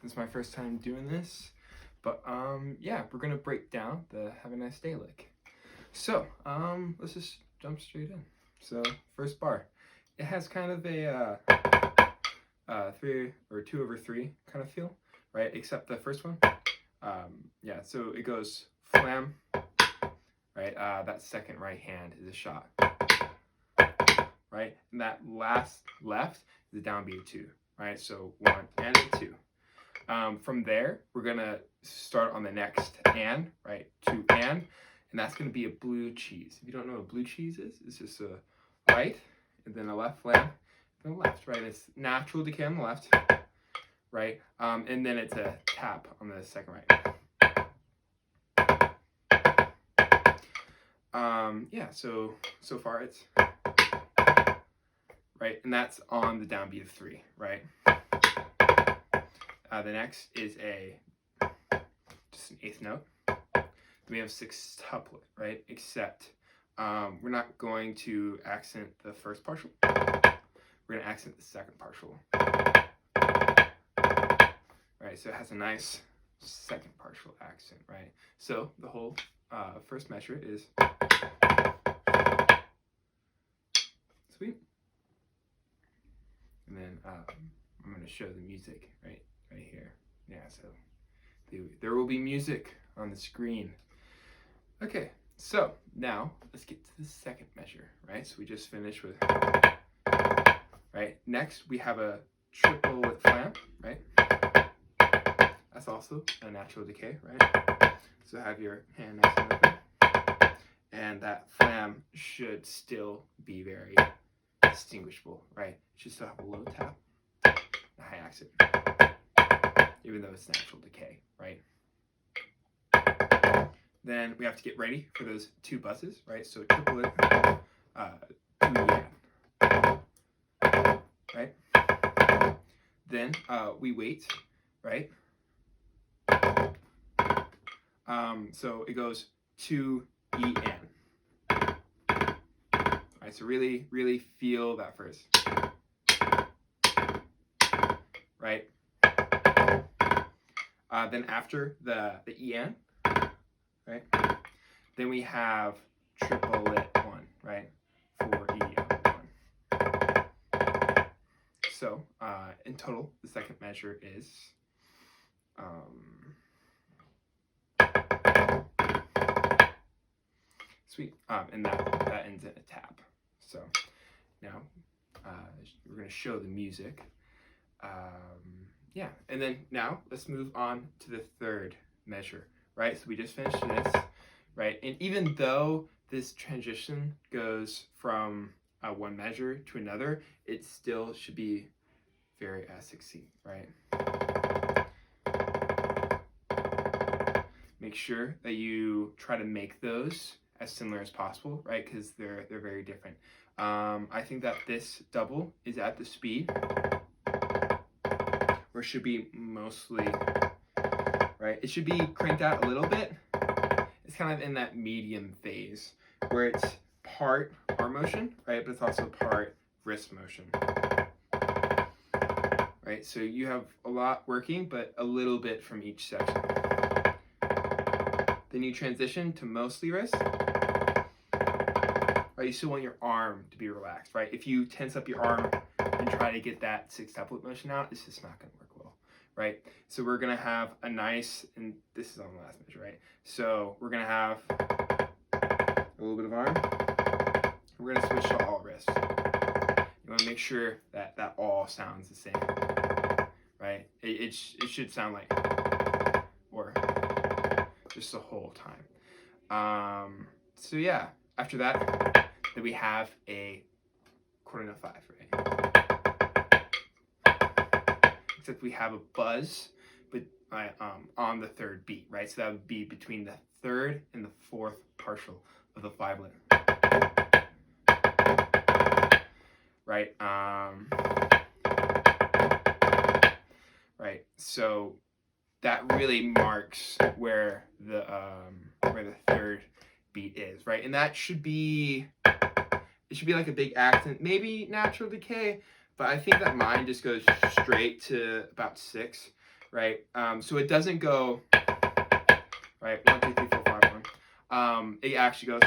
This is my first time doing this, but yeah, we're gonna break down the Have a Nice Day lick. So let's just jump straight in. So first bar, it has kind of a 3 or 2/3 kind of feel, right? Except the first one, yeah. So it goes flam, right? That second right hand is a shot, right? And that last left is a downbeat of 2, right? So 1 and a 2. From there, we're gonna start on the next and, right? 2 and that's gonna be a blue cheese. If you don't know what blue cheese is, it's just a right and then a left flam, then a left, right? It's natural decay on the left, right? And then it's a tap on the second right. Yeah, so far it's right, and that's on the downbeat of 3, right? The next is just an 8th note. Then we have 6-tuplet, right? Except we're not going to accent the first partial. We're going to accent the second partial. Right, so it has a nice second partial accent, right? So the whole first measure is sweet. And then I'm going to show the music right here. Yeah, so there will be music on the screen. Okay, so now let's get to the second measure, right? So we just finished with, right? Next we have a triplet flam, right? That's also a natural decay, right? So have your hand nice and open. And that flam should still be very distinguishable, right? It should still have a low tap, a high accent, even though it's natural decay, right? Then we have to get ready for those 2 buzzes, right? So triplet, 2 yen, right? Then we wait, right? So it goes 2 en. Right, so really feel that first, right? Then after the en, right? Then we have triplet 1, right? 4 en 1. So in total, the second measure is sweet, and that ends in a tap. So now we're gonna show the music. Yeah, and then now let's move on to the third measure, right? So we just finished this, right? And even though this transition goes from one measure to another, it still should be very succinct, right? Make sure that you try to make those as similar as possible, right? Because they're very different. I think that this double is at the speed where it should be mostly, right? It should be cranked out a little bit. It's kind of in that medium phase where it's part arm motion, right? But it's also part wrist motion, right? So you have a lot working, but a little bit from each section. Then you transition to mostly wrist, right? You still want your arm to be relaxed, right? If you tense up your arm and try to get that 6-tuplet motion out, it's just not going to work well, right? So we're going to have a nice, and this is on the last measure, right? So we're going to have a little bit of arm. We're going to switch to all wrist. You want to make sure that all sounds the same, right? It should sound like, or just the whole time. So yeah, after that, then we have a quarter note 5, right? Except we have a buzz, but on the 3rd beat, right? So that would be between the 3rd and the 4th partial of the 5-lit, right? Right. So that really marks where the 3rd beat is, right? And that should be, it should be like a big accent, maybe natural decay, but I think that mine just goes straight to about 6, right? So it doesn't go, right, 1, 2, 3, 4, 5, 1. It actually goes,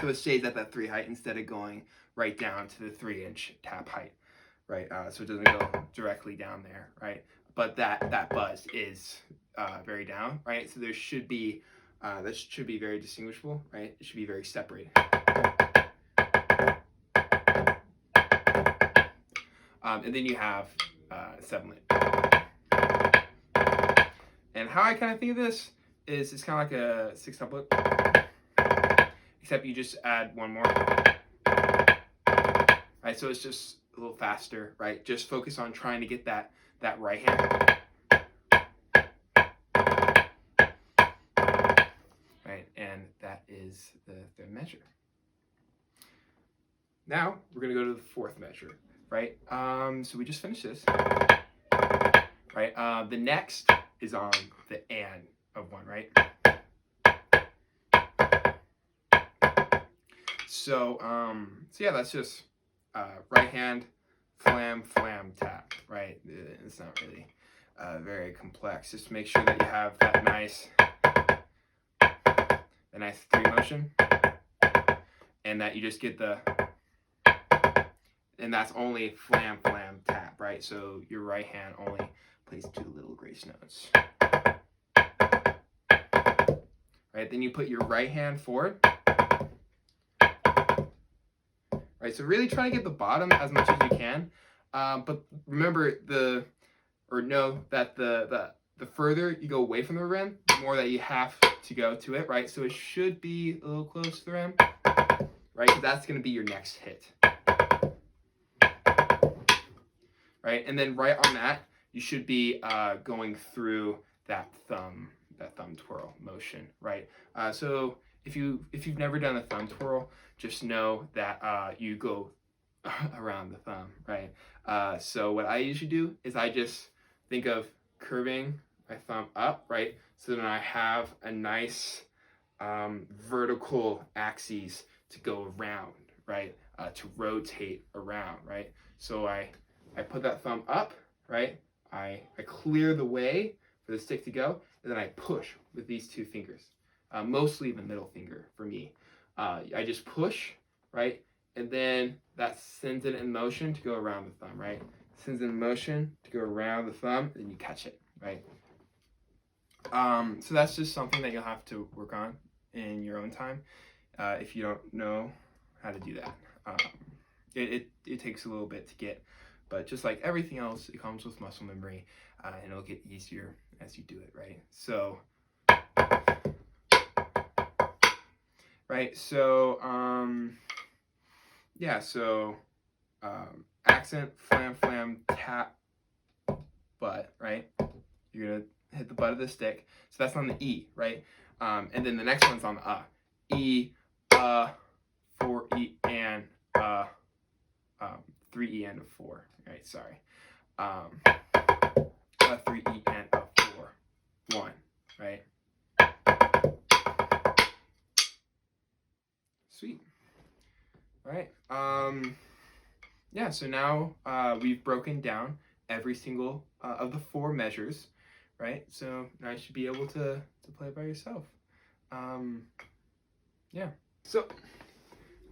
so it stays at that 3 height instead of going right down to the 3-inch tap height, right? So it doesn't go directly down there, right? But that buzz is very down, right? So there should be, that should be very distinguishable, right? It should be very separated. And then you have 7-lit. And how I kind of think of this is it's kind of like a 6-tuplet, except you just add one more. Right, so it's just a little faster, right? Just focus on trying to get that right hand. Right, and that is the third measure. Now we're gonna go to the fourth measure, right? So we just finished this, right? The next is on the and of 1, right? So yeah, that's just right hand, flam, flam, tap, right? It's not really very complex. Just make sure that you have that nice 3 motion, and that you just get and that's only flam, flam, tap, right? So your right hand only plays 2 little grace notes. Right, then you put your right hand forward. Right, so really try to get the bottom as much as you can. But remember know that the further you go away from the rim, the more that you have to go to it, right? So it should be a little close to the rim, right? Because that's going to be your next hit. Right, and then right on that, you should be going through that thumb twirl motion, right? So if you've never done a thumb twirl, just know that you go around the thumb, right? So what I usually do is I just think of curving my thumb up, right? So then I have a nice vertical axis to go around, right? To rotate around, right? So I put that thumb up, right? I clear the way for the stick to go, and then I push with these 2 fingers, mostly the middle finger for me. I just push, right? And then that sends it in motion to go around the thumb, right? Sends it in motion to go around the thumb, and then you catch it, right? So that's just something that you'll have to work on in your own time if you don't know how to do that. It takes a little bit to get, but just like everything else, it comes with muscle memory, and it'll get easier as you do it, right? So, right, so, yeah, so, accent, flam, flam, tap, butt, right? You're gonna hit the butt of the stick, so that's on the E, right? And then the next one's on the E, 4E, and 3E and a 4, right? Sorry. 3E and a 4, 1, right? Sweet. All right. Yeah, so now we've broken down every single of the 4 measures, right? So now you should be able to play by yourself. Yeah. So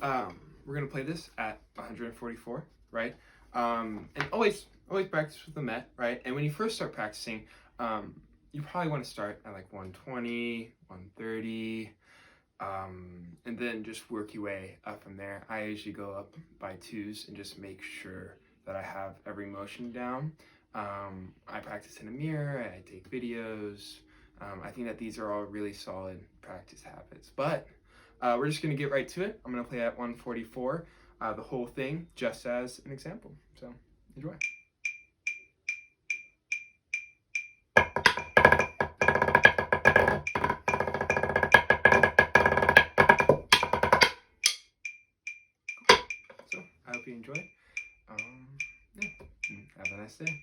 we're gonna play this at 144, right? And always practice with the Met, right? And when you first start practicing, you probably want to start at like 120, 130, and then just work your way up from there. I usually go up by 2s and just make sure that I have every motion down. I practice in a mirror, I take videos. I think that these are all really solid practice habits, but we're just gonna get right to it. I'm gonna play at 144, the whole thing, just as an example. So enjoy. So I hope you enjoy. Yeah, have a nice day.